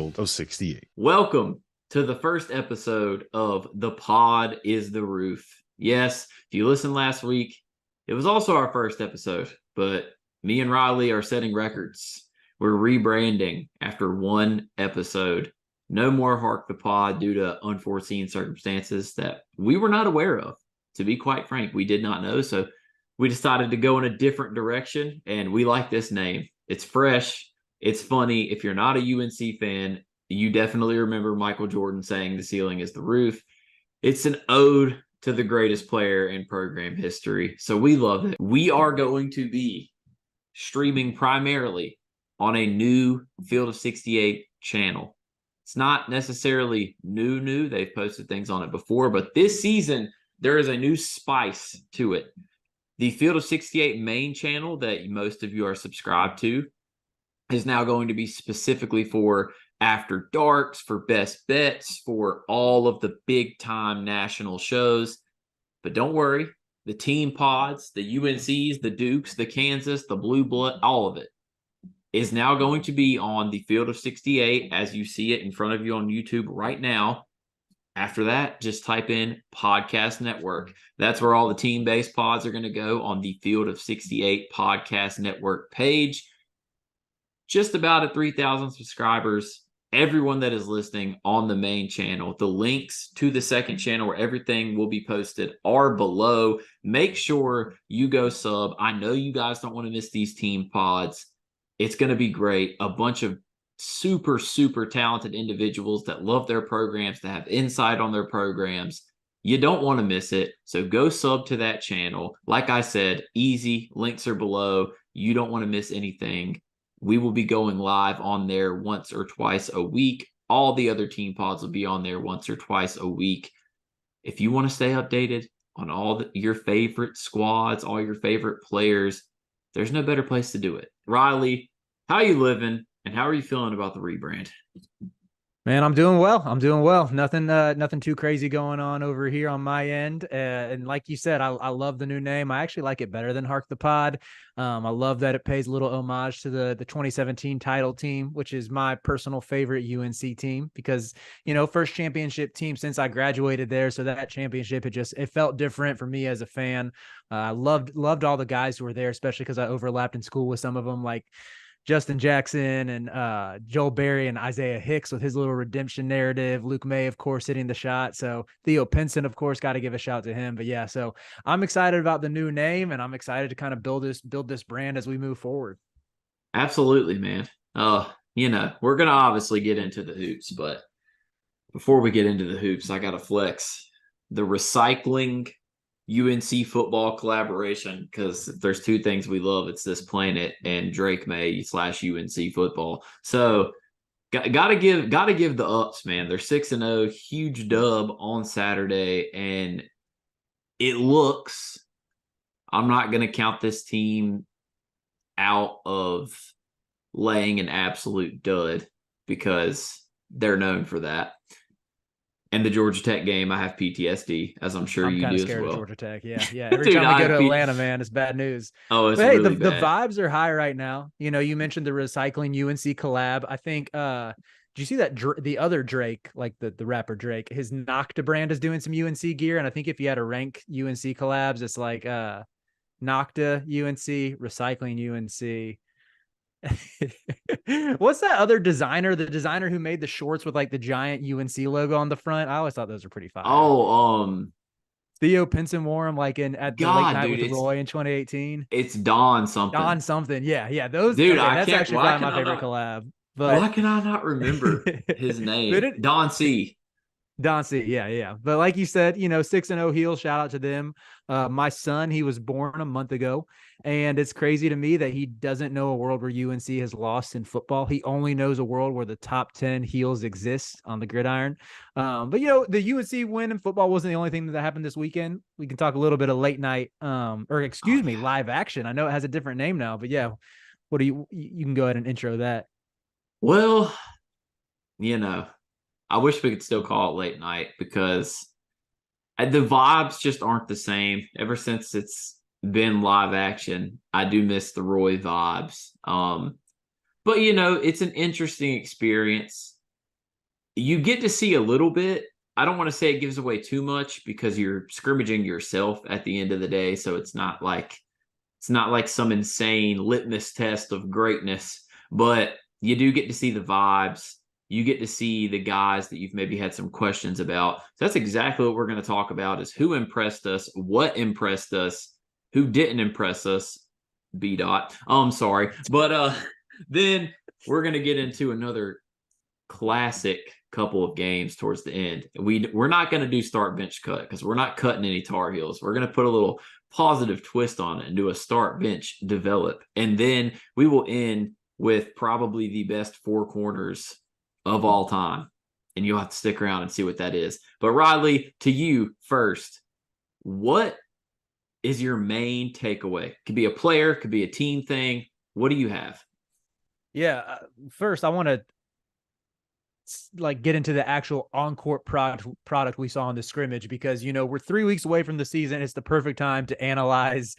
of 68. Welcome to the first episode of The Pod is the Roof. Yes, if you listened last week, it was also our first episode, but me and Riley are setting records. We're rebranding after one episode. No more Hark the Pod due to unforeseen circumstances that we were not aware of. To be quite frank, we did not know, so we decided to go in a different direction, and we like this name. It's fresh. It's funny. If you're not a UNC fan, you definitely remember Michael Jordan saying the ceiling is the roof. It's an ode to the greatest player in program history. So we love it. We are going to be streaming primarily on a new Field of 68 channel. It's not necessarily new. They've posted things on it before, but this season, there is a new spice to it. The Field of 68 main channel that most of you are subscribed to is now going to be specifically for After Darks, for Best Bets, for all of the big time national shows. But don't worry, the team pods, the UNCs, the Dukes, the Kansas, the Blue Blood, all of it is now going to be on the Field of 68 as you see it in front of you on YouTube right now. After that, just type in Podcast Network. That's where all the team-based pods are going to go on the Field of 68 Podcast Network page. Just about at 3,000 subscribers, everyone that is listening on the main channel, the links to the second channel where everything will be posted are below. Make sure you go sub. I know you guys don't want to miss these team pods. It's going to be great. A bunch of super talented individuals that love their programs, that have insight on their programs. You don't want to miss it. So go sub to that channel. Like I said, easy. Links are below. You don't want to miss anything. We will be going live on there once or twice a week. All the other team pods will be on there once or twice a week. If you want to stay updated on all your favorite squads, all your favorite players, there's no better place to do it. Riley, how you living and how are you feeling about the rebrand? Man, I'm doing well. Nothing too crazy going on over here on my end. And like you said, I love the new name. I actually like it better than Hark the Pod. I love that it pays a little homage to the 2017 title team, which is my personal favorite UNC team because, first championship team since I graduated there. So that championship, it felt different for me as a fan. I loved all the guys who were there, especially because I overlapped in school with some of them, like Justin Jackson and Joel Berry and Isaiah Hicks with his little redemption narrative. Luke May, of course, hitting the shot. So Theo Pinson, of course, got to give a shout to him. But yeah, so I'm excited about the new name and I'm excited to kind of build this brand as we move forward. Absolutely, man. We're going to obviously get into the hoops, but before we get into the hoops, I got to flex the recycling UNC football collaboration, because if there's two things we love, it's this planet and Drake May / UNC football. So gotta give the ups, man. They're 6-0, huge dub on Saturday, and it looks, I'm not gonna count this team out of laying an absolute dud because they're known for that. And the Georgia Tech game, I have PTSD, as I'm sure you do as scared well. Of Georgia Tech, yeah. Every Dude, time we go to Atlanta, man, it's bad news. Oh, it's but hey, really the bad. vibes are high right now. You mentioned the recycling UNC collab. I think. Did you see that the other Drake, like the rapper Drake, his Nocta brand is doing some UNC gear, and I think if you had to rank UNC collabs, it's like Nocta UNC, recycling UNC. What's that other designer? The designer who made the shorts with like the giant UNC logo on the front. I always thought those were pretty fire. Theo Pinson wore them like at the late night with Roy in 2018. It's Don something. Yeah. Those, dude. Okay, that's actually probably my favorite collab. But why can I not remember his name? Don C. Yeah. But like you said, 6-0 Heels, shout out to them. My son, he was born a month ago, and it's crazy to me that he doesn't know a world where UNC has lost in football. He only knows a world where the top 10 Heels exist on the gridiron. But the UNC win in football wasn't the only thing that happened this weekend. We can talk a little bit of late night, live action. I know it has a different name now, but yeah, you can go ahead and intro that. Well, I wish we could still call it late night because the vibes just aren't the same. Ever since it's been live action, I do miss the Roy vibes. But it's an interesting experience. You get to see a little bit. I don't want to say it gives away too much because you're scrimmaging yourself at the end of the day. So it's not like some insane litmus test of greatness, but you do get to see the vibes. You get to see the guys that you've maybe had some questions about. So that's exactly what we're going to talk about is who impressed us, what impressed us, who didn't impress us. B dot. Oh, I'm sorry. But then we're going to get into another classic couple of games towards the end. We're not going to do start bench cut because we're not cutting any Tar Heels. We're going to put a little positive twist on it and do a start bench develop. And then we will end with probably the best four corners of all time. And you'll have to stick around and see what that is. But Riley, to you first, what is your main takeaway? Could be a player, could be a team thing. What do you have? Yeah. First, I want to get into the actual on-court product we saw in the scrimmage because we're 3 weeks away from the season. It's the perfect time to analyze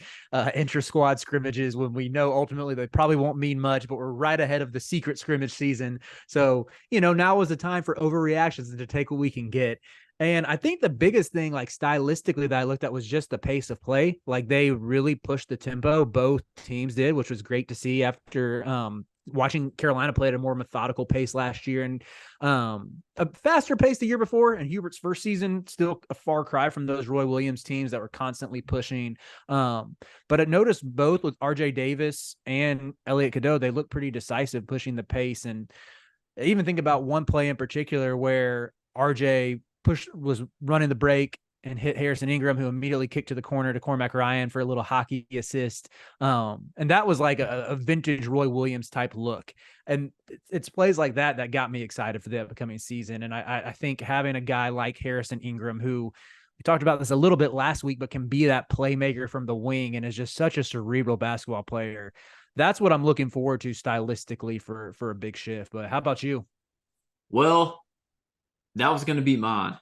intra-squad scrimmages when we know ultimately they probably won't mean much, but we're right ahead of the secret scrimmage season. So now is the time for overreactions and to take what we can get. And I think the biggest thing, stylistically, that I looked at was just the pace of play. They really pushed the tempo. Both teams did, which was great to see after watching Carolina play at a more methodical pace last year and a faster pace the year before. And Hubert's first season, still a far cry from those Roy Williams teams that were constantly pushing. But I noticed both with RJ Davis and Elliot Cadeau, they look pretty decisive pushing the pace. And I even think about one play in particular where RJ was running the break and hit Harrison Ingram, who immediately kicked to the corner to Cormac Ryan for a little hockey assist. And that was like a vintage Roy Williams type look. And it's plays like that got me excited for the upcoming season. And I think having a guy like Harrison Ingram, who we talked about this a little bit last week, but can be that playmaker from the wing and is just such a cerebral basketball player. That's what I'm looking forward to stylistically for a big shift. But how about you? Well, that was going to be mine.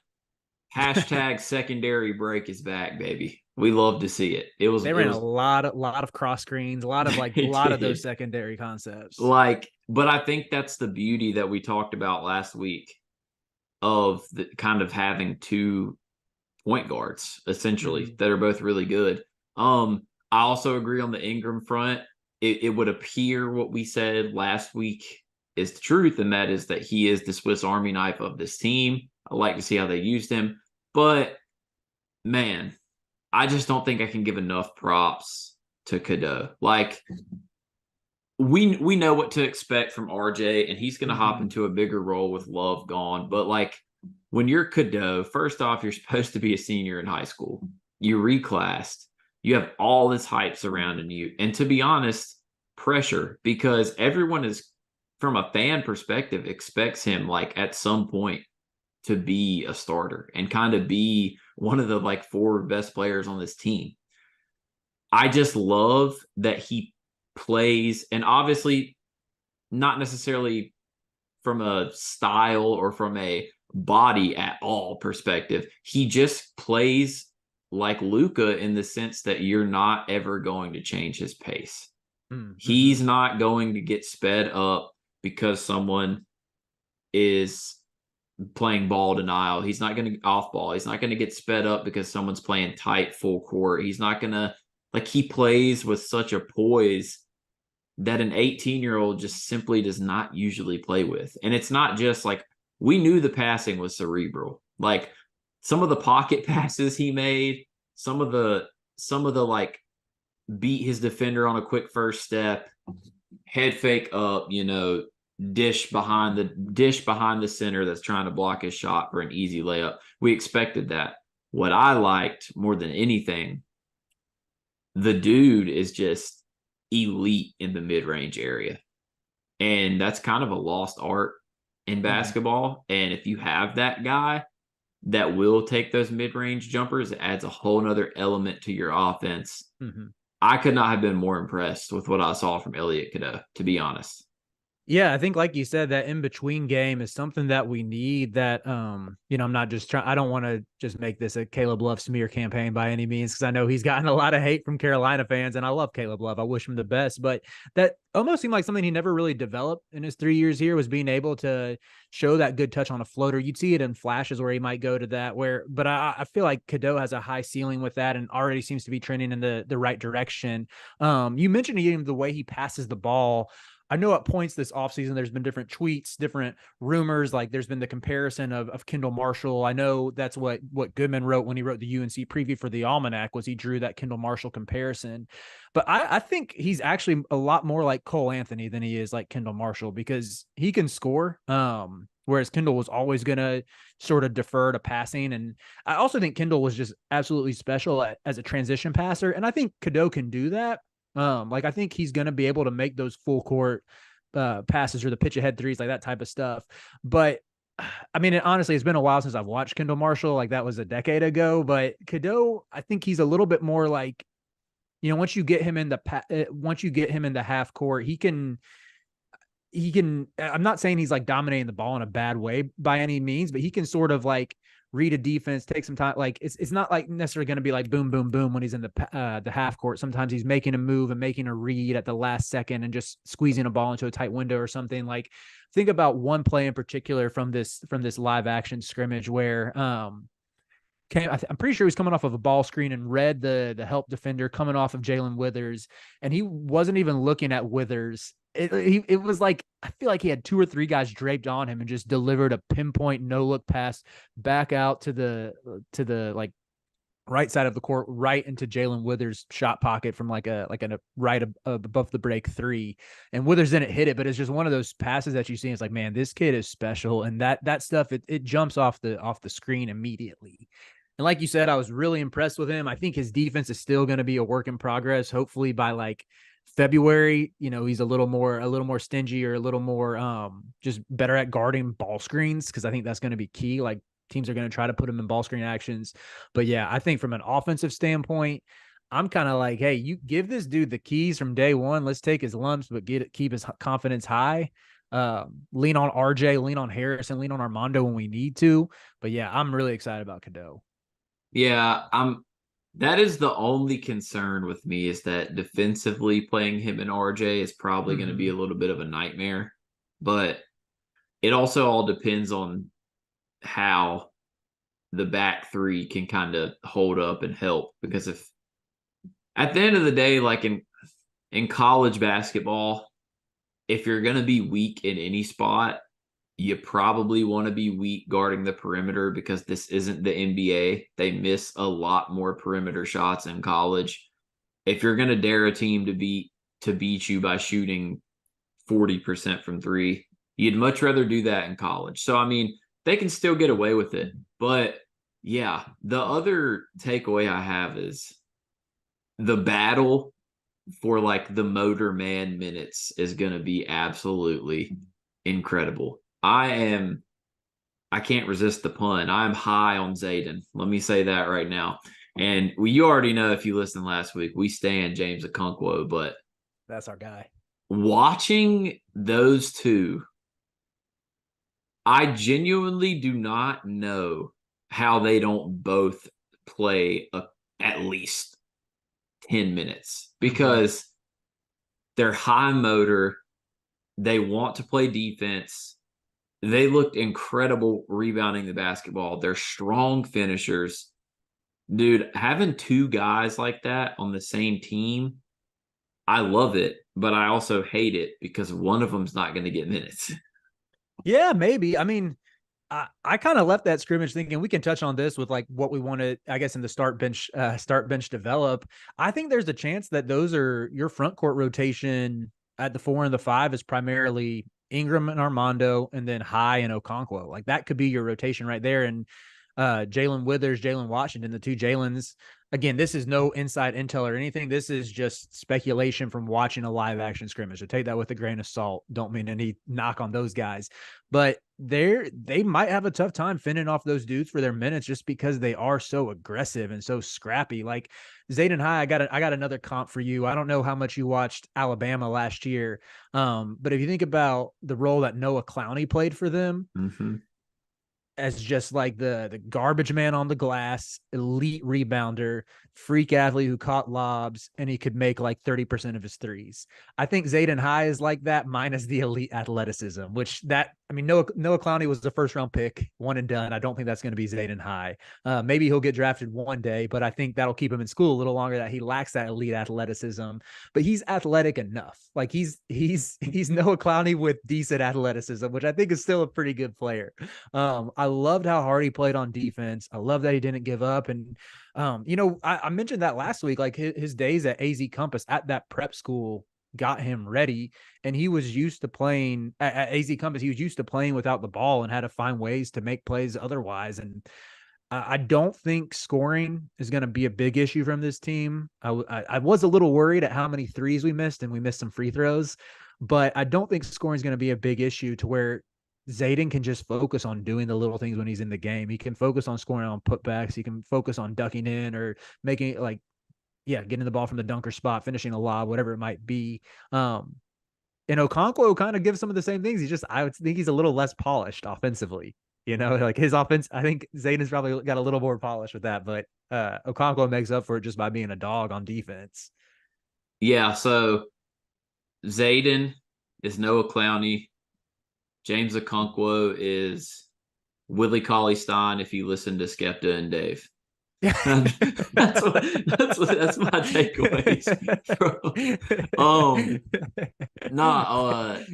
Hashtag secondary break is back, baby. We love to see it. They ran a lot of cross screens, a lot of those secondary concepts. But I think that's the beauty that we talked about last week of the kind of having two point guards essentially that are both really good. I also agree on the Ingram front. It would appear what we said last week is the truth, and that is that he is the Swiss Army knife of this team. I like to see how they used him, but man, I just don't think I can give enough props to Cadeau. We know what to expect from RJ, and he's going to hop into a bigger role with Love gone. But when you're Cadeau, first off, you're supposed to be a senior in high school. You reclassed. You have all this hype surrounding you, and to be honest, pressure because everyone is, from a fan perspective, expects him at some point to be a starter and kind of be one of the four best players on this team. I just love that he plays, and obviously not necessarily from a style or from a body at all perspective. He just plays like Luka in the sense that you're not ever going to change his pace. Mm-hmm. He's not going to get sped up because someone is playing ball denial. He's not going to off ball. He's not going to get sped up because someone's playing tight full court. He's not going to he plays with such a poise that an 18-year-old just simply does not usually play with. And it's not just we knew the passing was cerebral. Some of the pocket passes he made, some of the beat his defender on a quick first step, head fake up, dish behind the center that's trying to block his shot for an easy layup. We expected that. What I liked more than anything, the dude is just elite in the mid-range area. And that's kind of a lost art in basketball. And if you have that guy that will take those mid-range jumpers, it adds a whole nother element to your offense. I could not have been more impressed with what I saw from Elliot Cadeau, to be honest. Yeah, I think like you said, that in between game is something that we need. That I'm not just trying. I don't want to just make this a Caleb Love smear campaign by any means, because I know he's gotten a lot of hate from Carolina fans, and I love Caleb Love. I wish him the best, but that almost seemed like something he never really developed in his 3 years here, was being able to show that good touch on a floater. You'd see it in flashes where he might go to that, but I feel like Cadeau has a high ceiling with that, and already seems to be trending in the right direction. You mentioned even the way he passes the ball. I know at points this offseason, there's been different tweets, different rumors. Like there's been the comparison of Kendall Marshall. I know that's what Goodman wrote when he wrote the UNC preview for the Almanac, was he drew that Kendall Marshall comparison. But I think he's actually a lot more like Cole Anthony than he is like Kendall Marshall, because he can score. Whereas Kendall was always going to sort of defer to passing. And I also think Kendall was just absolutely special as a transition passer. And I think Cadeau can do that. Like I think he's going to be able to make those full court passes, or the pitch ahead threes, like that type of stuff. But I mean, honestly, it's been a while since I've watched Kendall Marshall. Like that was a decade ago. But Cadeau, I think he's a little bit more like, once you get him in the half court, he can. I'm not saying he's like dominating the ball in a bad way by any means, but he can sort of like read a defense, take some time. Like it's not like necessarily going to be like boom, boom, boom when he's in the half court. Sometimes he's making a move and making a read at the last second and just squeezing a ball into a tight window or something. Like think about one play in particular from this live action scrimmage where I'm pretty sure he was coming off of a ball screen and read the help defender coming off of Jalen Withers, and he wasn't even looking at Withers. It was like, I feel like he had two or three guys draped on him and just delivered a pinpoint no look pass back out to the like right side of the court, right into Jalen Withers' shot pocket from like a right above the break three. And Withers didn't hit it, but it's just one of those passes that you see. It's like, man, this kid is special, and that stuff it jumps off the screen immediately. And like you said, I was really impressed with him. I think his defense is still going to be a work in progress. Hopefully by like February, he's a little more stingy, or a little more just better at guarding ball screens, because I think that's going to be key. Like teams are going to try to put him in ball screen actions. But yeah, I think from an offensive standpoint, I'm kind of like, hey, you give this dude the keys from day one. Let's take his lumps, but keep his confidence high. Lean on RJ, lean on Harrison, lean on Armando when we need to. But yeah, I'm really excited about Cadeau. Yeah, that is the only concern with me, is that defensively playing him and RJ is probably going to be a little bit of a nightmare. But it also all depends on how the back three can kind of hold up and help. Because if at the end of the day, like in college basketball, if you're going to be weak in any spot, you probably want to be weak guarding the perimeter, because this isn't the NBA. They miss a lot more perimeter shots in college. If you're going to dare a team to beat you by shooting 40% from three, you'd much rather do that in college. So, I mean, they can still get away with it. But yeah, the other takeaway I have is the battle for like the motor man minutes is going to be absolutely incredible. I can't resist the pun. I'm high on Zayden. Let me say that right now. And you already know, if you listened last week, we stand James Okonkwo, but that's our guy. Watching those two, I genuinely do not know how they don't both play at least 10 minutes, because they're high motor. They want to play defense. They looked incredible rebounding the basketball. They're strong finishers. Dude, having two guys like that on the same team, I love it, but I also hate it because one of them's not going to get minutes. Yeah, maybe. I mean, I kind of left that scrimmage thinking we can touch on this with like what we want to, I guess, in the start bench develop. I think there's a chance that those are your front court rotation at the 4 and the 5 is primarily Ingram and Armando, and then High and Okonkwo. Like that could be your rotation right there. And Jalen Withers, Jalen Washington, the two Jalen's. Again, this is no inside intel or anything. This is just speculation from watching a live action scrimmage. So take that with a grain of salt. Don't mean any knock on those guys, but they might have a tough time fending off those dudes for their minutes just because they are so aggressive and so scrappy. Like Zayden High, I got another comp for you. I don't know how much you watched Alabama last year, but if you think about the role that Noah Clowney played for them, as just like the garbage man on the glass, elite rebounder, freak athlete who caught lobs, and he could make like 30% of his threes. I think Zayden High is like that, minus the elite athleticism, which Noah Clowney was the first round pick, one and done. I don't think that's going to be Zayden High. Maybe he'll get drafted one day, but I think that'll keep him in school a little longer, that he lacks that elite athleticism, but he's athletic enough. Like he's Noah Clowney with decent athleticism, which I think is still a pretty good player. I loved how hard he played on defense. I love that he didn't give up. And, I mentioned that last week, like his days at AZ Compass at that prep school got him ready. And he was used to playing at AZ Compass. He was used to playing without the ball and had to find ways to make plays otherwise. And I don't think scoring is going to be a big issue from this team. I was a little worried at how many threes we missed, and we missed some free throws, but I don't think scoring is going to be a big issue to where Zayden can just focus on doing the little things when he's in the game. He can focus on scoring on putbacks. He can focus on ducking in or making it getting the ball from the dunker spot, finishing a lob, whatever it might be. And Okonkwo kind of gives some of the same things. I would think he's a little less polished offensively. Like his offense, I think Zayden's probably got a little more polish with that, but Okonkwo makes up for it just by being a dog on defense. Yeah, so Zayden is Noah Clowney. James Okonkwo is Willie Cauley-Stein if you listen to Skepta and Dave. that's my takeaways.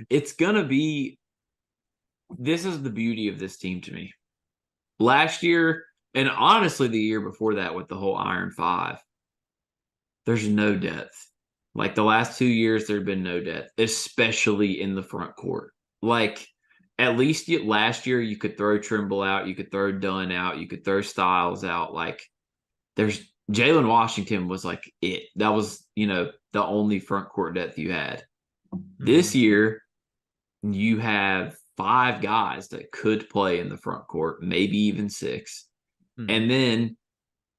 It's gonna be. This is the beauty of this team to me. Last year, and honestly the year before that with the whole Iron Five, there's no depth. Like the last 2 years, there'd been no depth, especially in the front court. Like at least last year, you could throw Trimble out, you could throw Dunn out, you could throw Styles out. Like there's Jalen Washington was like it. That was, the only front court depth you had. This year, you have 5 guys that could play in the front court, maybe even 6. And then,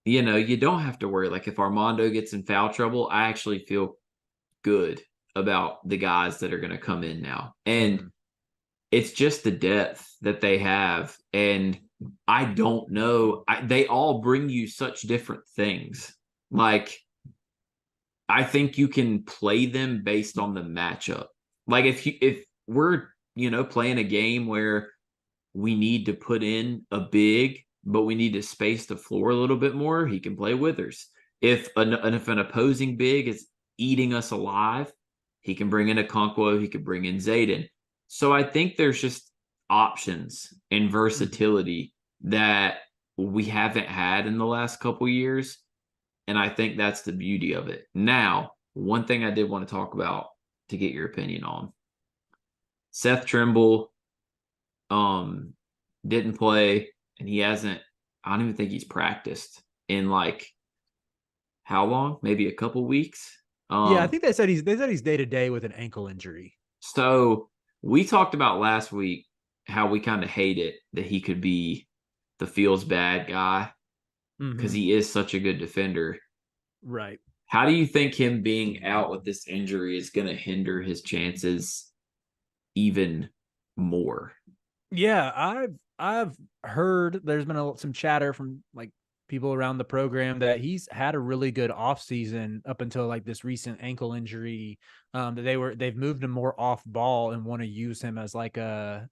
you don't have to worry. Like if Armando gets in foul trouble, I actually feel good about the guys that are going to come in now. And it's just the depth that they have. And I don't know. They all bring you such different things. Like, I think you can play them based on the matchup. Like if we're, playing a game where we need to put in a big, but we need to space the floor a little bit more, he can play Withers. If an opposing big is eating us alive, he can bring in Okonkwo, he could bring in Zayden. So I think there's just options and versatility that we haven't had in the last couple years. And I think that's the beauty of it. Now, one thing I did want to talk about to get your opinion on. Seth Trimble didn't play, and he hasn't, I don't even think he's practiced in like how long? Maybe a couple weeks. I think they said he's day-to-day with an ankle injury. So we talked about last week how we kind of hate it that he could be the feels bad guy because he is such a good defender. Right. How do you think him being out with this injury is going to hinder his chances even more? Yeah, I've heard there's been some chatter from like people around the program that he's had a really good offseason up until like this recent ankle injury. That they've moved him more off ball and want to use him as like the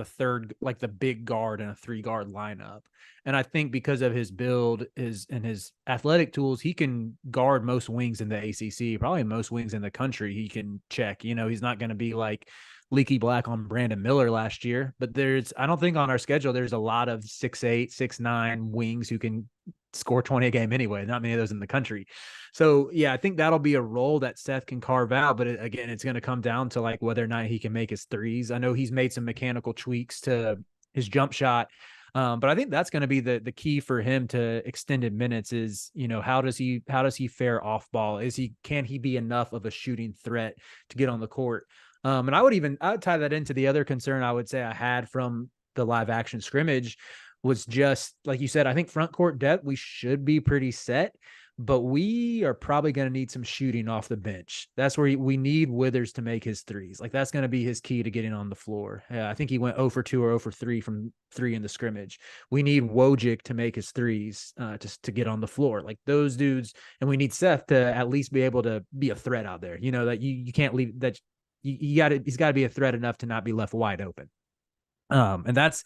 third, like the big guard in a 3-guard lineup. And I think because of his build and his athletic tools, he can guard most wings in the ACC, probably most wings in the country. He can check, he's not going to be like Leaky Black on Brandon Miller last year, but I don't think on our schedule, there's a lot of 6'8", 6'9" wings who can score 20 a game anyway. Not many of those in the country. So yeah, I think that'll be a role that Seth can carve out. But again, it's going to come down to like whether or not he can make his threes. I know he's made some mechanical tweaks to his jump shot. But I think that's going to be the key for him to extended minutes is, how does he fare off ball? Can he be enough of a shooting threat to get on the court? And I would tie that into the other concern I would say I had from the live action scrimmage was just like you said, I think front court depth, we should be pretty set, but we are probably going to need some shooting off the bench. That's where we need Withers to make his threes. Like that's going to be his key to getting on the floor. I think he went 0 for 2 or 0 for 3 from 3 in the scrimmage. We need Wojcik to make his threes to get on the floor. Like those dudes, and we need Seth to at least be able to be a threat out there. That you can't leave that. He's got to be a threat enough to not be left wide open. And that's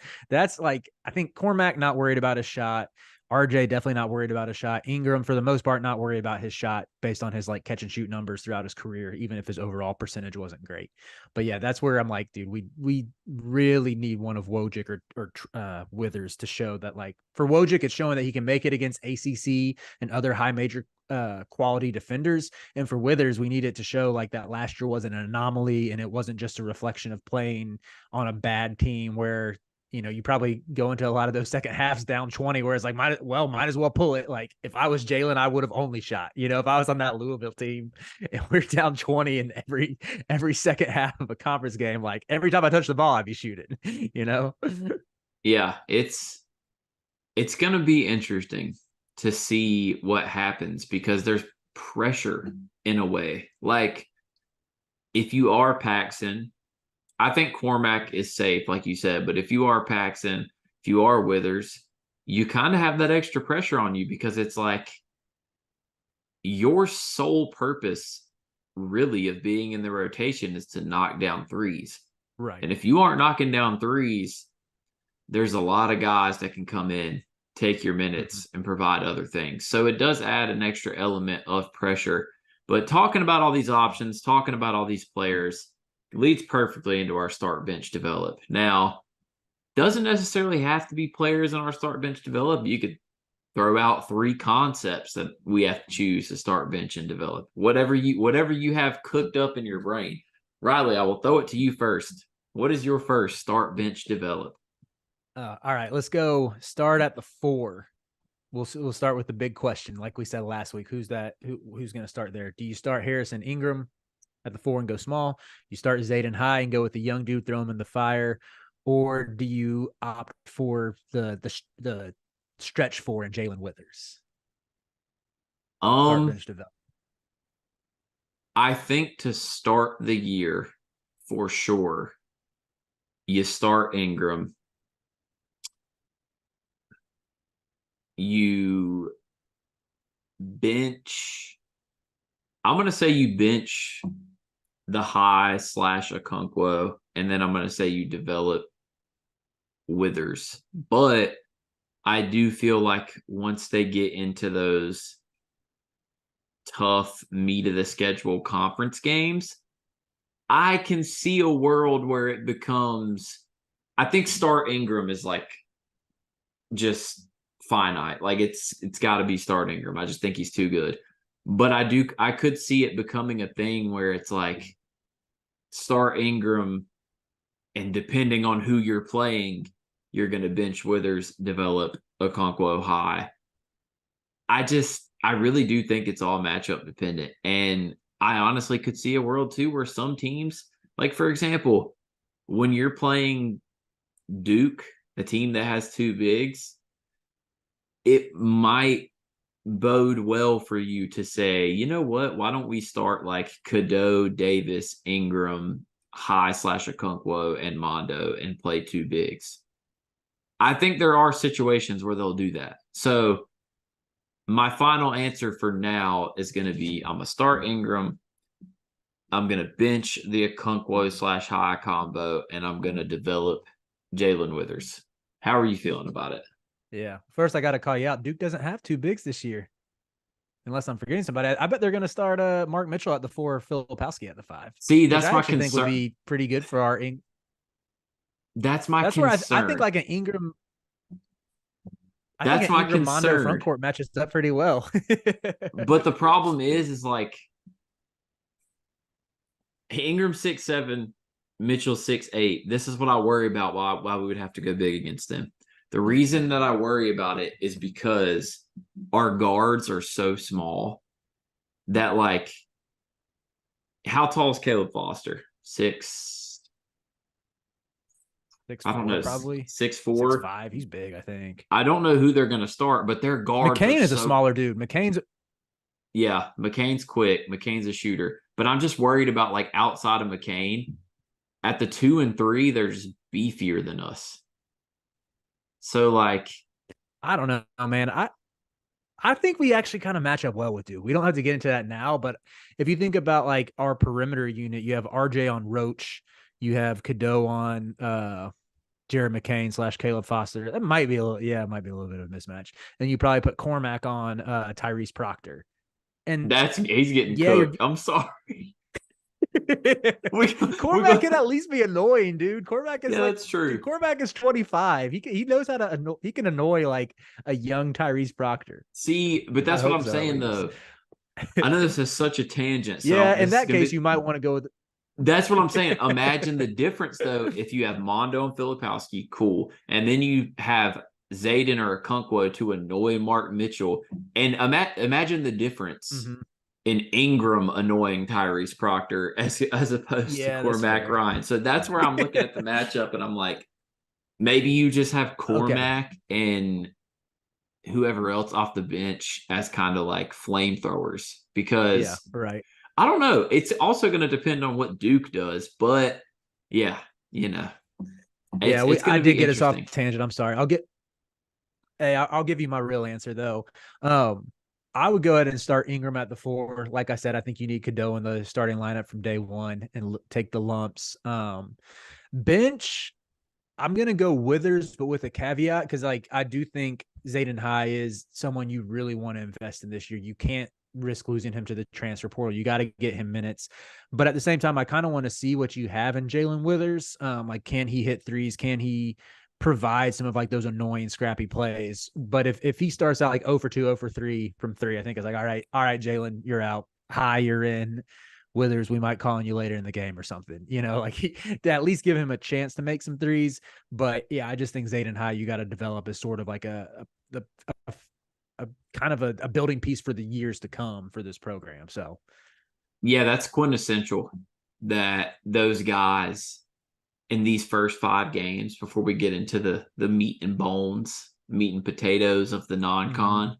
like, I think Cormac not worried about his shot. RJ definitely not worried about his shot. Ingram, for the most part, not worried about his shot based on his like catch and shoot numbers throughout his career, even if his overall percentage wasn't great. But yeah, that's where I'm like, dude, we really need one of Wojcik or Withers to show that, like, for Wojcik, it's showing that he can make it against ACC and other high major quality defenders. And for Withers, we need it to show like that last year was an anomaly and it wasn't just a reflection of playing on a bad team where, you probably go into a lot of those second halves down 20, where it's like, might as well pull it. Like if I was Jalen, I would have only shot, if I was on that Louisville team and we're down 20 in every second half of a conference game, like every time I touch the ball, I'd be shooting, Yeah, it's going to be interesting to see what happens because there's pressure in a way. Like if you are Paxson, I think Cormac is safe, like you said, but if you are Paxson, if you are Withers, you kind of have that extra pressure on you because it's like your sole purpose really of being in the rotation is to knock down threes. Right. And if you aren't knocking down threes, there's a lot of guys that can come in, take your minutes, and provide other things. So it does add an extra element of pressure. But talking about all these options, talking about all these players, leads perfectly into our start bench develop. Now, doesn't necessarily have to be players in our start bench develop. You could throw out 3 concepts that we have to choose to start bench and develop. Whatever you have cooked up in your brain. Riley, I will throw it to you first. What is your first start bench develop? All right, let's go start at the 4. We'll start with the big question. Like we said last week, who's going to start there? Do you start Harrison Ingram at the 4 and go small? You start Zayden high and go with the young dude, throw him in the fire, or do you opt for the stretch 4 and Jalen Withers? Start bench develop. I think to start the year, for sure, you start Ingram. You bench. I'm going to say you bench the high / Okonkwo, and then I'm going to say you develop Withers. But I do feel like once they get into those tough meat of the schedule conference games, I can see a world where it becomes, I think start Ingram is like just finite. Like it's got to be start Ingram. I just think he's too good. But I could see it becoming a thing where it's like start Ingram, and depending on who you're playing, you're going to bench Withers, develop Okonkwo high. I really do think it's all matchup dependent. And I honestly could see a world too where some teams, like for example, when you're playing Duke, a team that has 2 bigs, it might bode well for you to say, you know what, why don't we start like Cadeau, Davis, Ingram, high / Okonkwo, and Mondo and play 2 bigs. I think there are situations where they'll do that. So my final answer for now is going to be I'm going to start Ingram. I'm going to bench the Okonkwo / high combo, and I'm going to develop Jalen Withers. How are you feeling about it? Yeah. First, I got to call you out. Duke doesn't have 2 bigs this year, unless I'm forgetting somebody. I bet they're going to start Mark Mitchell at the 4, Filipowski at the 5. See, that's my concern. I think would be pretty good for our. That's my concern. Where I think like an Ingram. That's my concern. Mondo front court matches up pretty well. But the problem is like Ingram 6'7", Mitchell 6'8". This is what I worry about why we would have to go big against them. The reason that I worry about it is because our guards are so small that, like, how tall is Caleb Foster? I don't 6'4", know, probably 6'4". 6'5". He's big, I think. I don't know who they're going to start, but their guards are McCain is a so. smaller dude. McCain's Yeah, McCain's quick. McCain's a shooter, but I'm just worried about, like, outside of McCain at the 2 and 3, they're just beefier than us. So, like, I don't know, man. I think we actually kind of match up well with Duke. We don't have to get into that now, but if you think about like our perimeter unit, you have RJ on Roach, you have Cadeau on Jared McCain / Caleb Foster. That might be it might be a little bit of a mismatch. And you probably put Cormac on Tyrese Proctor. And he's getting yeah, cooked. I'm sorry. Cormac can at least be annoying, dude. Cormac is that's true. Cormac is 25. He knows how to he can annoy like a young Tyrese Proctor. See, but that's what I'm saying though. I know this is such a tangent. So yeah, in that case, you might want to go with. That's what I'm saying. Imagine the difference though if you have Mondo and Filipowski, cool, and then you have Zayden or Okonkwo to annoy Mark Mitchell, and imagine the difference in Ingram annoying Tyrese Proctor as opposed to Cormac Ryan. So that's where I'm looking at the matchup, and I'm like, maybe you just have Cormac and whoever else off the bench as kind of like flamethrowers, because right. I don't know. It's also going to depend on what Duke does, but yeah, you know. I did get us off tangent. I'm sorry. I'll give you my real answer though. I would go ahead and start Ingram at the 4. Like I said, I think you need Cadeau in the starting lineup from day one and take the lumps. Bench, I'm gonna go Withers, but with a caveat, because like I do think Zayden High is someone you really want to invest in this year. You can't risk losing him to the transfer portal. You got to get him minutes. But at the same time, I kind of want to see what you have in Jalen Withers. Like, can he hit threes? Can he provide some of like those annoying, scrappy plays? But if he starts out like 0 for 2, 0 for 3 from 3, I think it's like, all right, Jalen, you're out. High, you're in. Withers, we might call on you later in the game or something, like to at least give him a chance to make some threes. But yeah, I just think Zayden High, you got to develop as sort of like a kind of a building piece for the years to come for this program. So yeah, that's quintessential that those guys in these first 5 games before we get into the meat and bones, meat and potatoes of the non-con.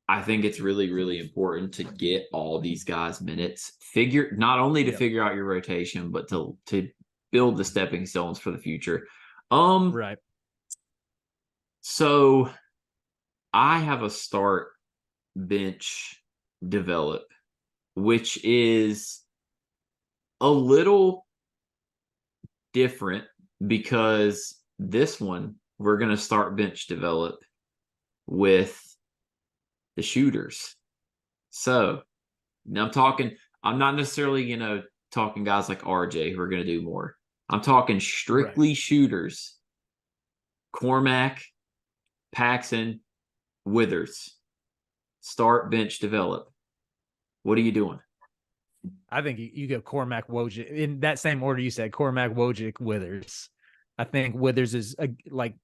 I think it's really, really important to get all these guys minutes. Not only to figure out your rotation, but to build the stepping stones for the future. Right. So I have a start, bench, develop, which is a little different because this one we're going to start, bench, develop with the shooters. So now I'm not necessarily, talking guys like RJ who are going to do more. I'm talking strictly shooters. Cormac, Paxson, Withers. Start, bench, develop. What are you doing? I think you go Cormac, Wojcik in that same order you said. Cormac, Wojcik, Withers. I think Withers is like,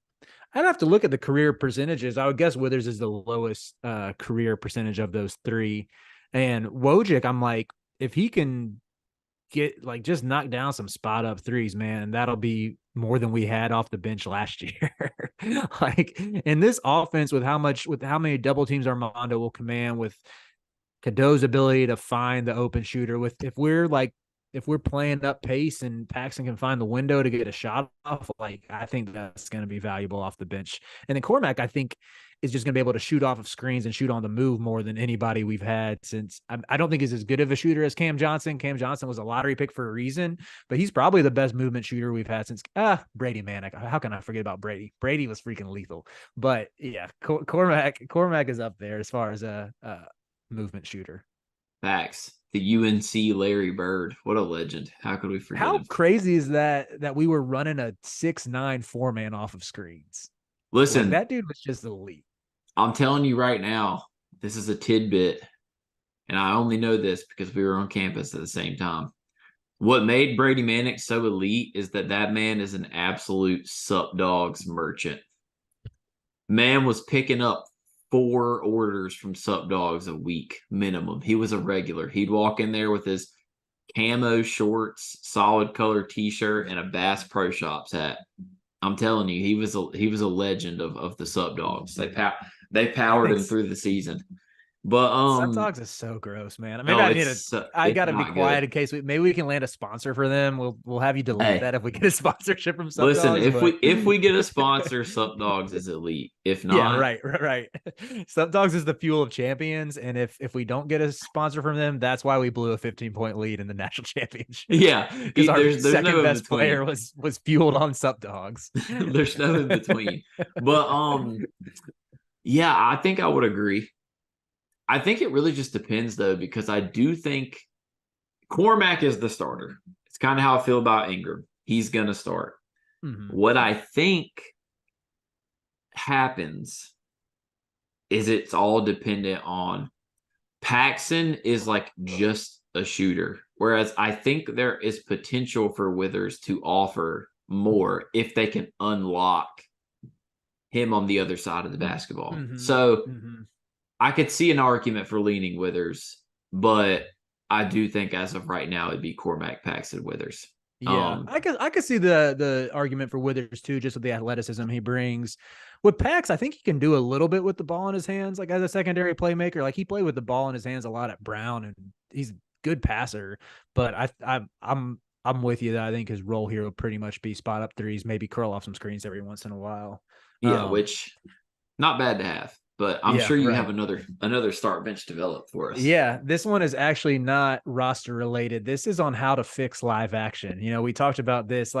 I'd have to look at the career percentages. I would guess Withers is the lowest career percentage of those 3. And Wojcik, I'm like, if he can get like just knock down some spot up threes, man, that'll be more than we had off the bench last year. Like in this offense with how many double teams Armando will command, with Cadeau's ability to find the open shooter, if we're playing up pace and Paxson can find the window to get a shot off, like I think that's going to be valuable off the bench. And then Cormac, I think, is just going to be able to shoot off of screens and shoot on the move more than anybody we've had since. I don't think he's as good of a shooter as Cam Johnson. Cam Johnson was a lottery pick for a reason, but he's probably the best movement shooter we've had since Brady Manick. How can I forget about Brady? Brady was freaking lethal. But yeah, Cormac is up there as far as a movement shooter. Facts. The UNC Larry Bird. What a legend. How could we forget him? How crazy is that we were running a 6'9" 4-man off of screens? Listen, that dude was just elite. I'm telling you right now, this is a tidbit, and I only know this because we were on campus at the same time. What made Brady Manick so elite is that man is an absolute sup dogs merchant. Man was picking up 4 orders from Sup Dogs a week minimum. He was a regular. He'd walk in there with his camo shorts, solid color t-shirt, and a Bass Pro Shops hat. I'm telling you, he was a legend of the Sup Dogs. They powered him through the season. But Sub Dogs is so gross, man. Maybe no, I need to. I it's got to be not quiet good. in case maybe we can land a sponsor for them. We'll have you delete Hey, that if we get a sponsorship from Sub listen, Dogs. But if we get a sponsor, Sup Dogs is elite. If yeah, not, right. Sub Dogs is the fuel of champions, and if we don't get a sponsor from them, that's why we blew a 15-point lead in the national championship. yeah, Because our there's second no in best player between. was fueled on Sub Dogs. There's no in between. But yeah, I think I would agree. I think it really just depends though, because I do think Cormac is the starter. It's kind of how I feel about Ingram. He's gonna start. Mm-hmm. What I think happens is it's all dependent on Paxson is like just a shooter. Whereas I think there is potential for Withers to offer more if they can unlock him on the other side of the basketball. Mm-hmm. So Mm-hmm. I could see an argument for leaning Withers, but I do think as of right now it'd be Cormac, Paxson, Withers. Yeah, I could see the argument for Withers too, just with the athleticism he brings. With Pax, I think he can do a little bit with the ball in his hands, like as a secondary playmaker. Like he played with the ball in his hands a lot at Brown, and he's a good passer. But I'm with you that I think his role here will pretty much be spot up threes, maybe curl off some screens every once in a while. Yeah, which not bad to have, but I'm Yeah, sure you have right. another start bench developed for us. Yeah, this one is actually not roster related. This is on how to fix live action. We talked about this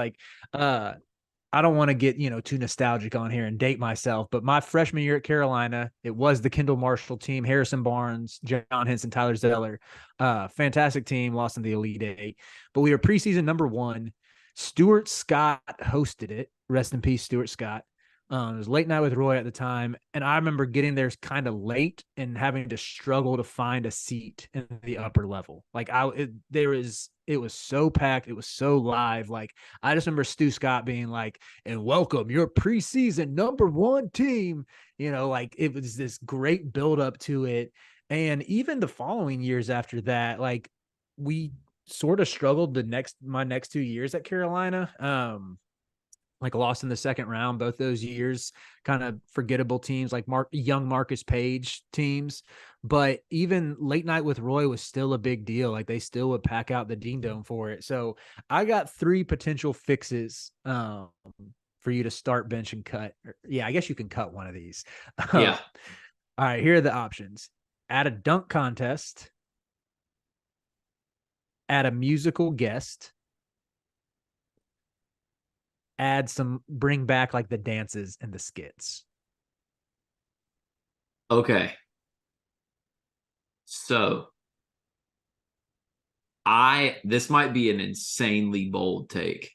I don't want to get, too nostalgic on here and date myself, but my freshman year at Carolina, it was the Kendall Marshall team, Harrison Barnes, John Henson, Tyler Zeller. Fantastic team, lost in the Elite Eight. But we were preseason number 1. Stuart Scott hosted it. Rest in peace, Stuart Scott. It was late night with Roy at the time, and I remember getting there kind of late and having to struggle to find a seat in the upper level. Like it was so packed, it was so live. Like I just remember Stu Scott being like, "And welcome your preseason number 1 team." Like it was this great build up to it, and even the following years after that, like we sort of struggled my next 2 years at Carolina. Like lost in the second round both those years, kind of forgettable teams like young Marcus Page teams. But even late night with Roy was still a big deal. Like they still would pack out the Dean Dome for it. So I got 3 potential fixes for you to start, bench, and cut. Yeah, I guess you can cut one of these. Yeah. All right, here are the options. At a dunk contest, at a musical guest, bring back like the dances and the skits. Okay. So this might be an insanely bold take.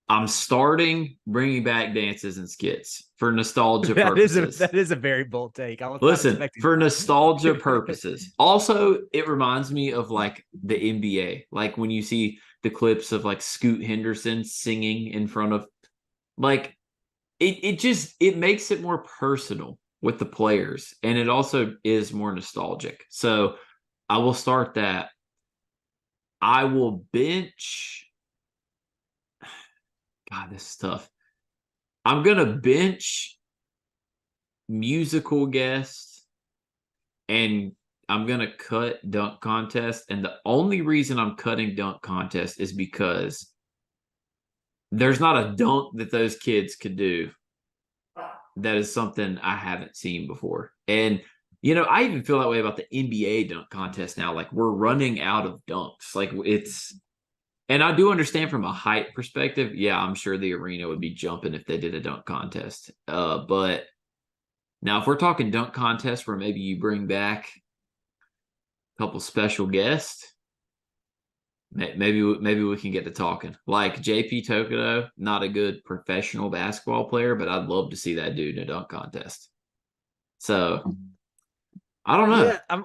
I'm starting bringing back dances and skits for nostalgia purposes. That is a very bold take. I was not Listen, expecting for that. nostalgia purposes. Also, it reminds me of like the NBA, like when you see the clips of like Scoot Henderson singing in front of like it makes it more personal with the players, and it also is more nostalgic. So I will start that. I will bench. God, this is tough. I'm gonna bench musical guest, and I'm gonna cut dunk contest. And the only reason I'm cutting dunk contest is because there's not a dunk that those kids could do that is something I haven't seen before. And I even feel that way about the NBA dunk contest now. Like we're running out of dunks. Like and I do understand from a height perspective. Yeah, I'm sure the arena would be jumping if they did a dunk contest. But now if we're talking dunk contest where maybe you bring back a couple special guests, maybe we can get to talking. Like JP Tokoto, not a good professional basketball player, but I'd love to see that dude in a dunk contest. So I don't know. Yeah,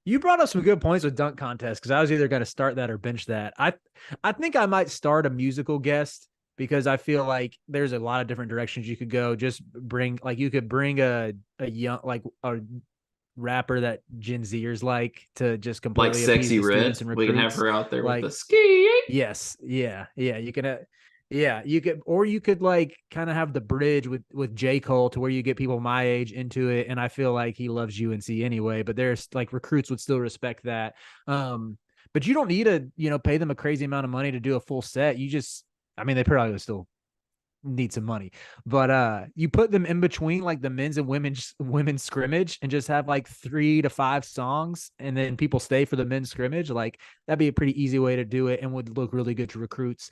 you brought up some good points with dunk contest because I was either going to start that or bench that. I think I might start a musical guest because I feel like there's a lot of different directions you could go. Just bring like you could bring a young like a rapper that Gen Zers like to just Like completely appease Sexy the students Red. and We can have recruits. her out there with Like the ski. yes, yeah, you can. Yeah, you could, or you could like kind of have the bridge with J. Cole to where you get people my age into it, and I feel like he loves UNC anyway. But there's like recruits would still respect that. But you don't need to pay them a crazy amount of money to do a full set. You just, I mean, they probably would still need some money, but you put them in between like the men's and women's scrimmage and just have like 3 to 5 songs, and then people stay for the men's scrimmage. Like that'd be a pretty easy way to do it and would look really good to recruits.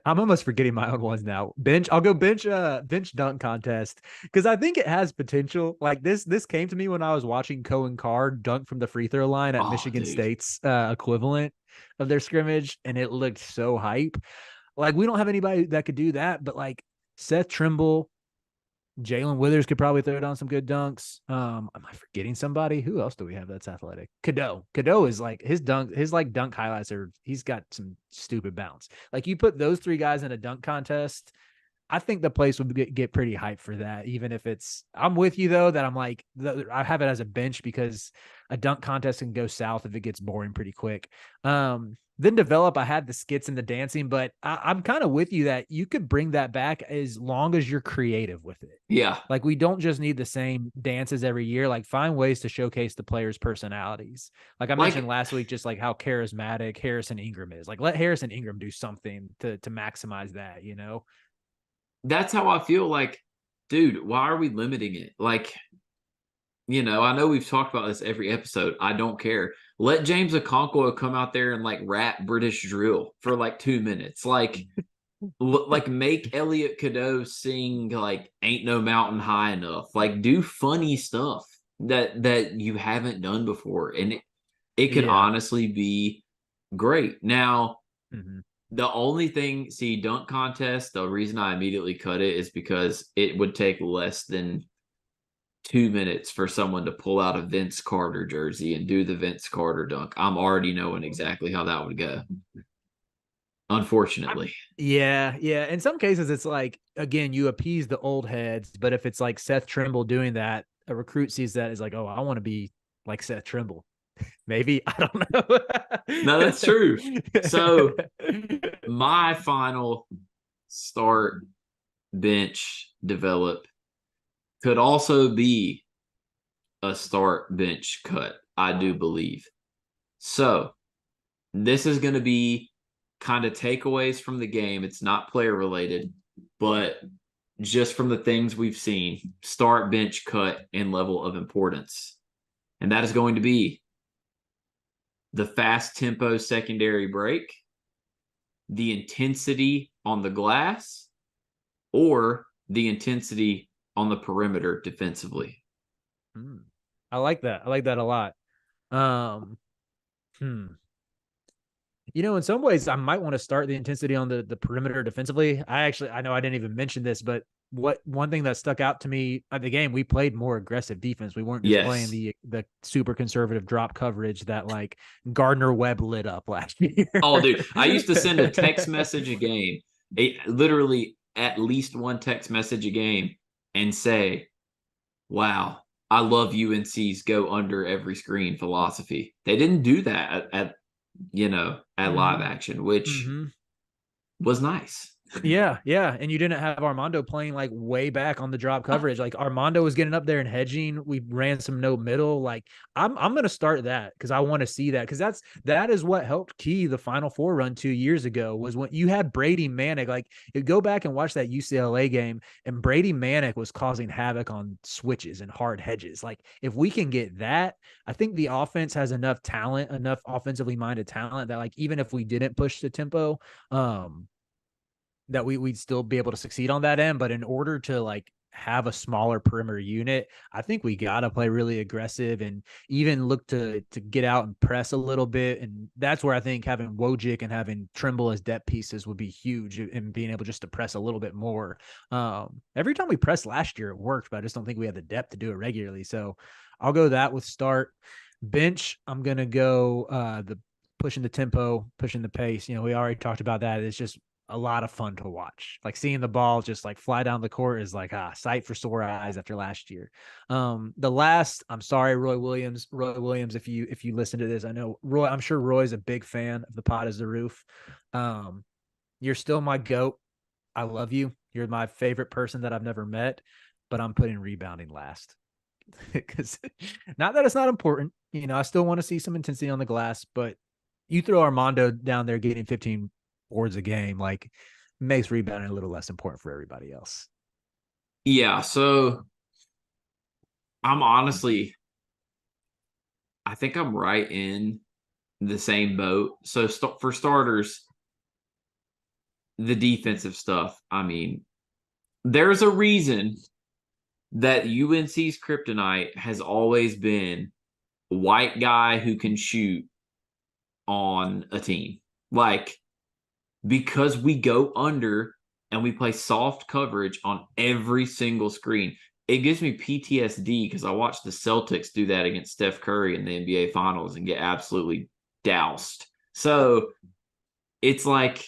I'm almost forgetting my own ones now. I'll go bench dunk contest because I think it has potential. Like this came to me when I was watching Cohen Carr dunk from the free throw line at Oh, Michigan dude. State's equivalent of their scrimmage, and it looked so hype. Like we don't have anybody that could do that, but like Seth Trimble, Jalen Withers could probably throw down some good dunks. Am I forgetting somebody? Who else do we have that's athletic? Cadeau. Cadeau is like his dunk highlights are, he's got some stupid bounce. Like you put those 3 guys in a dunk contest, I think the place would get pretty hyped for that. Even if it's, I'm with you though, that I'm like, I have it as a bench because a dunk contest can go south if it gets boring pretty quick. Then develop, I had the skits and the dancing, but I'm kind of with you that you could bring that back as long as you're creative with it. Yeah. Like we don't just need the same dances every year. Like find ways to showcase the players' personalities. Like I mentioned Like last week, just like how charismatic Harrison Ingram is. Like let Harrison Ingram do something to maximize that, that's how I feel. Like, dude, why are we limiting it? Like, I know we've talked about this every episode. I don't care. Let James Okonkwo come out there and like rap British drill for like 2 minutes. Like make Elliot Cadeau sing like "Ain't No Mountain High Enough." Like do funny stuff that you haven't done before, and it could Yeah. honestly be great. Now, Mm-hmm. the only thing, see, dunk contest, the reason I immediately cut it is because it would take less than 2 minutes for someone to pull out a Vince Carter jersey and do the Vince Carter dunk. I'm already knowing exactly how that would go. Unfortunately. Yeah. In some cases, it's like, again, you appease the old heads, but if it's like Seth Trimble doing that, a recruit sees that as like, oh, I want to be like Seth Trimble. Maybe. I don't know. No, that's true. So my final start, bench, develop could also be a start, bench, cut, I do believe. So this is going to be kind of takeaways from the game. It's not player related, but just from the things we've seen, start, bench, cut, and level of importance. And that is going to be the fast tempo secondary break, the intensity on the glass, or the intensity on the perimeter defensively. I like that. I like that a lot. Um, hmm. In some ways, I might want to start the intensity on the perimeter defensively. I know I didn't even mention this, but one thing that stuck out to me at the game, we played more aggressive defense. We weren't just playing Yes. the super conservative drop coverage that like Gardner Webb lit up last year. Oh, dude, I used to send a text message a game, literally at least one text message a game, and say, "Wow, I love UNC's go under every screen philosophy." They didn't do that at live action, which Mm-hmm. was nice. Yeah. And you didn't have Armando playing like way back on the drop coverage. Like Armando was getting up there and hedging. We ran some no middle. Like I'm gonna start that because I want to see that, because that is what helped key the Final Four run 2 years ago, was when you had Brady Manick. Like you go back and watch that UCLA game, and Brady Manick was causing havoc on switches and hard hedges. Like if we can get that, I think the offense has enough talent, enough offensively minded talent that like even if we didn't push the tempo, that we'd still be able to succeed on that end. But in order to like have a smaller perimeter unit, I think we got to play really aggressive and even look to get out and press a little bit. And that's where I think having Wojcik and having Trimble as depth pieces would be huge, and being able just to press a little bit more. Every time we pressed last year, it worked, but I just don't think we had the depth to do it regularly. So I'll go that with start. Bench, I'm going to go the pushing the tempo, pushing the pace. You know, we already talked about that. It's just a lot of fun to watch. Like seeing the ball just like fly down the court is like sight for sore eyes after last year. I'm sorry, Roy Williams. Roy Williams, if you listen to this, I know Roy, I'm sure Roy's a big fan of the Pod is the Roof. You're still my GOAT. I love you. You're my favorite person that I've never met, but I'm putting rebounding last. Because not that it's not important, you know, I still want to see some intensity on the glass, but you throw Armando down there getting 15 boards a game, like makes rebounding a little less important for everybody else. Yeah, so I'm honestly, I think I'm right in the same boat. So for starters, the defensive stuff. I mean, there's a reason that UNC's kryptonite has always been a white guy who can shoot on a team. Like, because we go under and we play soft coverage on every single screen. It gives me PTSD because I watched the Celtics do that against Steph Curry in the NBA Finals and get absolutely doused. So it's like,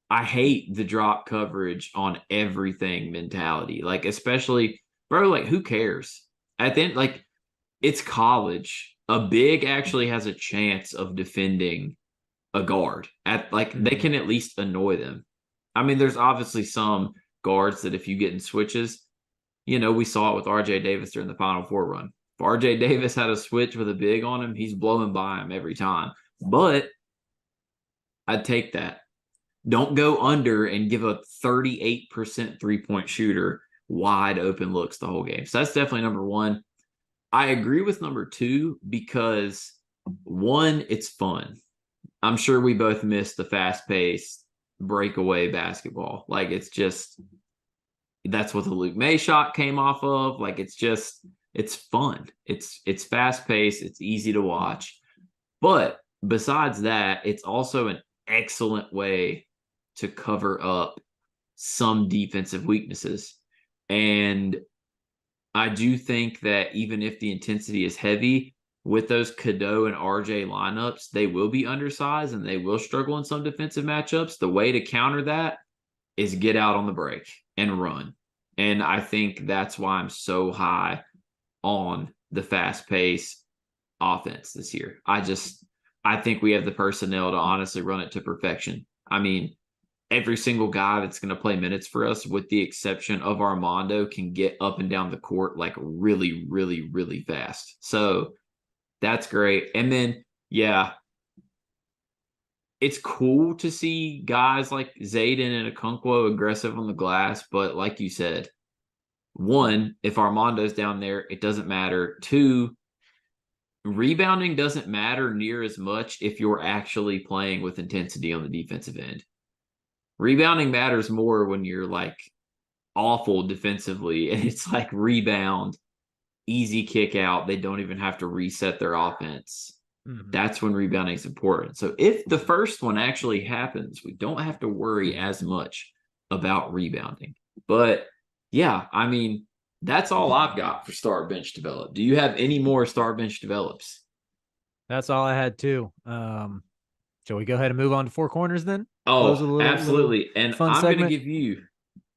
I hate the drop coverage on everything mentality. Like, especially, bro, like, who cares? At the end, like, it's college. A big actually has a chance of defending a guard. They can at least annoy them. I mean, there's obviously some guards that if you get in switches, you know, we saw it with RJ Davis during the Final Four run. If RJ Davis had a switch with a big on him, he's blowing by him every time. But I'd take that. Don't go under and give a 38% three-point shooter wide open looks the whole game. So that's definitely number one. I agree with number two because, one, it's fun. I'm sure we both missed the fast-paced breakaway basketball. Like, it's just, that's what the Luke May shot came off of. Like, it's fun. It's fast-paced. It's easy to watch. But besides that, it's also an excellent way to cover up some defensive weaknesses. And I do think that even if the intensity is heavy, with those Cadeau and RJ lineups, they will be undersized and they will struggle in some defensive matchups. The way to counter that is get out on the break and run. And I think that's why I'm so high on the fast pace offense this year. I think we have the personnel to honestly run it to perfection. I mean, every single guy that's going to play minutes for us, with the exception of Armando, can get up and down the court like really, really, really fast. So that's great. And then, yeah, it's cool to see guys like Zayden and Okonkwo aggressive on the glass. But like you said, one, if Armando's down there, it doesn't matter. Two, rebounding doesn't matter near as much if you're actually playing with intensity on the defensive end. Rebounding matters more when you're like awful defensively and it's like rebound, easy kick out. They don't even have to reset their offense. That's when rebounding is important. So if the first one actually happens, we don't have to worry as much about rebounding. But yeah, I mean, that's all I've got for start bench develop. Do you have any more start bench develops? That's all I had too. Shall we go ahead and move on to Four Corners then? Oh, absolutely. And fun I'm going to segment. give you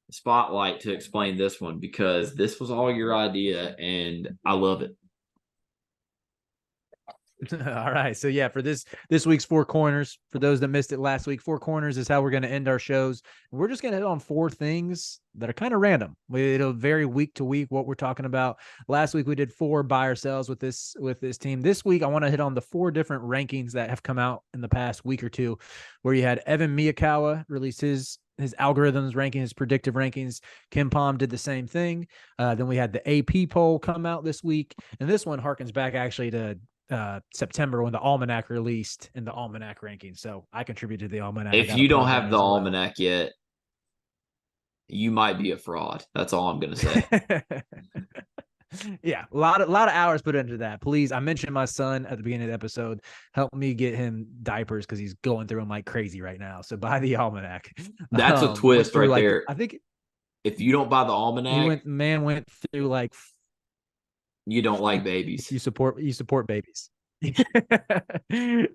the spotlight to explain this one because this was all your idea and I love it. All right. So yeah, for this week's Four Corners, for those that missed it last week, Four Corners is how we're going to end our shows. We're just going to hit on four things that are kind of random. It'll vary week to week what we're talking about. Last week we did 4 buy or sells with this team. This week I want to hit on the 4 different rankings that have come out in the past week or two, where you had Evan Miyakawa release his algorithms ranking, his predictive rankings. Kim Palm did the same thing. Then we had the AP poll come out this week, and this one harkens back actually to September when the Almanac released in the Almanac rankings. So I contributed to the Almanac. If you don't have the Almanac yet, you might be a fraud. That's all I'm going to say. Yeah, a lot of hours put into that. Please, I mentioned my son at the beginning of the episode. Help me get him diapers because he's going through them like crazy right now. So buy the Almanac. That's a twist right there. I think if you don't buy the Almanac, went through like, you don't like babies. You support babies. So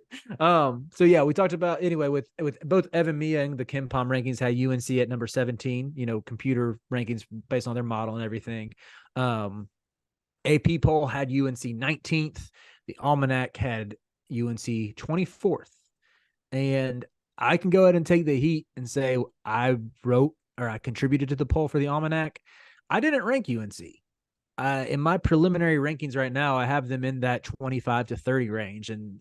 yeah, we talked about anyway with both Evan Mia and the Kim Pom rankings had UNC at number 17, computer rankings based on their model and everything. AP poll had UNC 19th. The Almanac had UNC 24th. And I can go ahead and take the heat and say I contributed to the poll for the Almanac. I didn't rank UNC. In my preliminary rankings right now, I have them in that 25 to 30 range. And,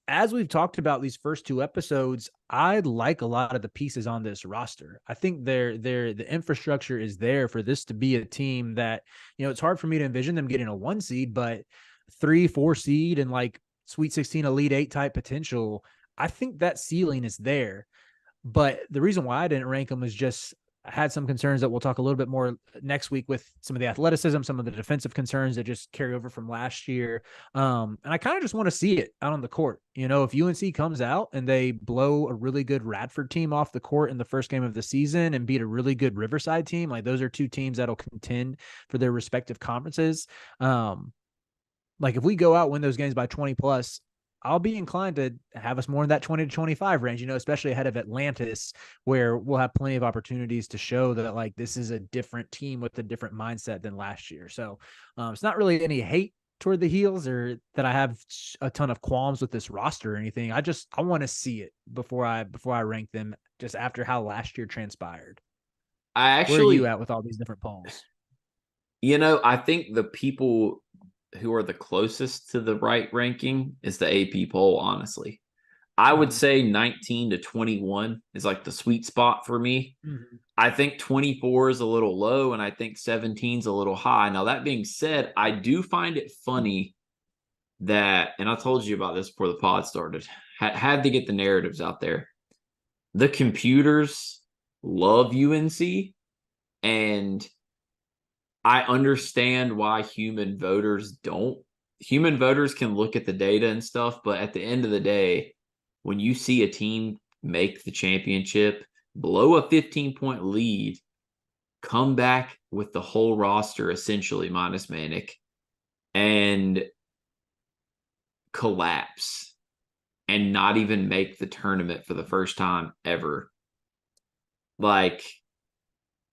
as we've talked about these first two episodes, I like a lot of the pieces on this roster. I think the infrastructure is there for this to be a team that, it's hard for me to envision them getting a 1 seed, but 3-4 seed and like Sweet 16 Elite 8 type potential. I think that ceiling is there. But the reason why I didn't rank them is just I had some concerns that we'll talk a little bit more next week with some of the athleticism, some of the defensive concerns that just carry over from last year. And I kind of just want to see it out on the court. If UNC comes out and they blow a really good Radford team off the court in the first game of the season and beat a really good Riverside team, like those are two teams that'll contend for their respective conferences. Like if we go out, win those games by 20 plus, I'll be inclined to have us more in that 20 to 25 range, especially ahead of Atlantis, where we'll have plenty of opportunities to show that like this is a different team with a different mindset than last year. So it's not really any hate toward the Heels or that I have a ton of qualms with this roster or anything. I want to see it before I rank them just after how last year transpired. Where are you at with all these different polls? I think the people who are the closest to the right ranking is the AP poll, honestly. I would say 19 to 21 is like the sweet spot for me. Mm-hmm. I think 24 is a little low, and I think 17 is a little high. Now, that being said, I do find it funny that, and I told you about this before the pod started, had to get the narratives out there. The computers love UNC, and I understand why human voters don't. Human voters can look at the data and stuff, but at the end of the day, when you see a team make the championship, blow a 15-point lead, come back with the whole roster essentially minus Manic, and collapse and not even make the tournament for the first time ever, like,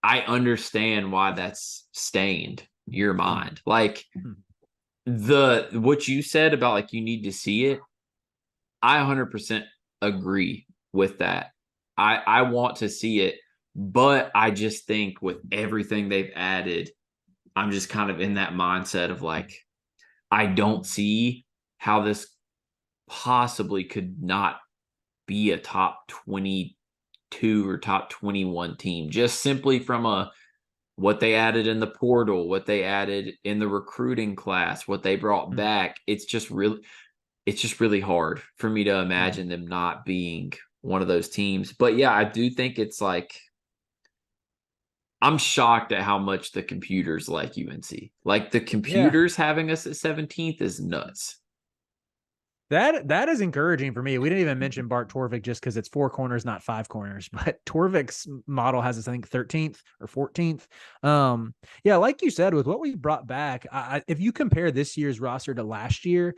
I understand why that's stained your mind. Like what you said about like you need to see it, I 100% agree with that. I want to see it, but I just think with everything they've added, I'm just kind of in that mindset of like, I don't see how this possibly could not be a top 22 or top 21 team, just simply from what they added in the portal, what they added in the recruiting class, what they brought back. It's just really hard for me to imagine them not being one of those teams. But yeah, I do think it's like, I'm shocked at how much the computers like UNC. Like the computers having us at 17th is nuts. That is encouraging for me. We didn't even mention Bart Torvik just because it's 4 corners, not 5 corners. But Torvik's model has us, I think, 13th or 14th. Yeah, like you said, with what we brought back, if you compare this year's roster to last year,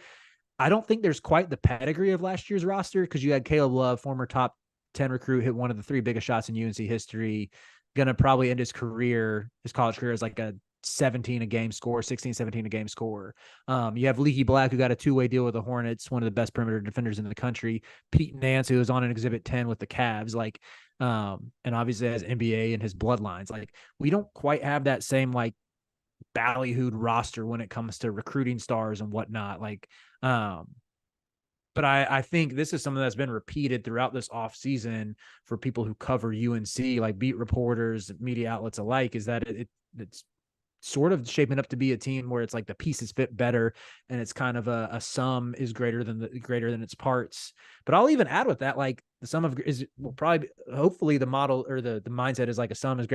I don't think there's quite the pedigree of last year's roster because you had Caleb Love, former top 10 recruit, hit one of the 3 biggest shots in UNC history. Going to probably end his college career as like a 17 a game score, 16, 17 a game score. You have Leaky Black, who got a 2-way deal with the Hornets, one of the best perimeter defenders in the country. Pete Nance, who was on an Exhibit 10 with the Cavs, and obviously has NBA in his bloodlines. Like, we don't quite have that same like ballyhooed roster when it comes to recruiting stars and whatnot. But I think this is something that's been repeated throughout this offseason for people who cover UNC, like beat reporters, media outlets alike, is that it's sort of shaping up to be a team where it's like the pieces fit better and it's kind of a sum is greater than its parts. But I'll even add with that, like the sum will probably, hopefully the model or the mindset is like the sum is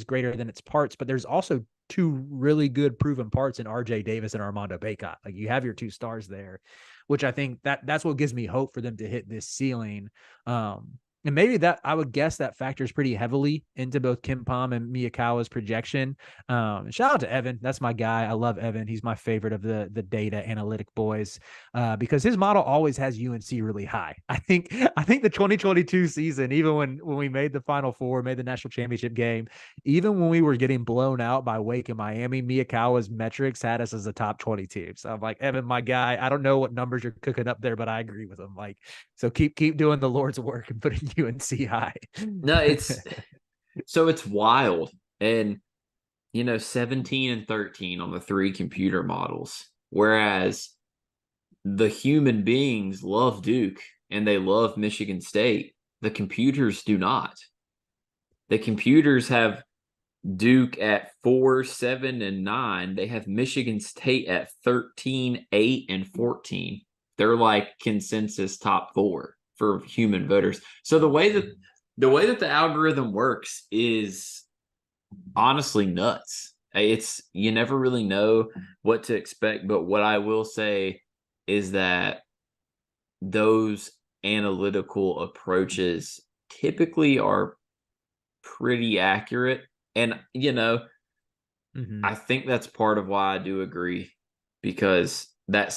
greater than its parts, but there's also 2 really good proven parts in RJ Davis and Armando Bacot. Like you have your 2 stars there, which I think that's what gives me hope for them to hit this ceiling. And And maybe that, I would guess that factors pretty heavily into both Kim Pom and Miyakawa's projection. Shout out to Evan. That's my guy. I love Evan. He's my favorite of the data analytic boys, because his model always has UNC really high. I think the 2022 season, even when we made the Final Four, made the national championship game, even when we were getting blown out by Wake and Miami, Miyakawa's metrics had us as a top 20 team. So I'm like, Evan, my guy. I don't know what numbers you're cooking up there, but I agree with him. Like, so keep doing the Lord's work and putting UNC high. No, it's wild. And 17 and 13 on the 3 computer models. Whereas the human beings love Duke and they love Michigan State. The computers do not. The computers have Duke at 4, 7, and 9. They have Michigan State at 13, 8, and 14. They're like consensus top 4 for human voters. So the way that the algorithm works is honestly nuts. It's, you never really know what to expect, but what I will say is that those analytical approaches typically are pretty accurate. And I think that's part of why I do agree, because that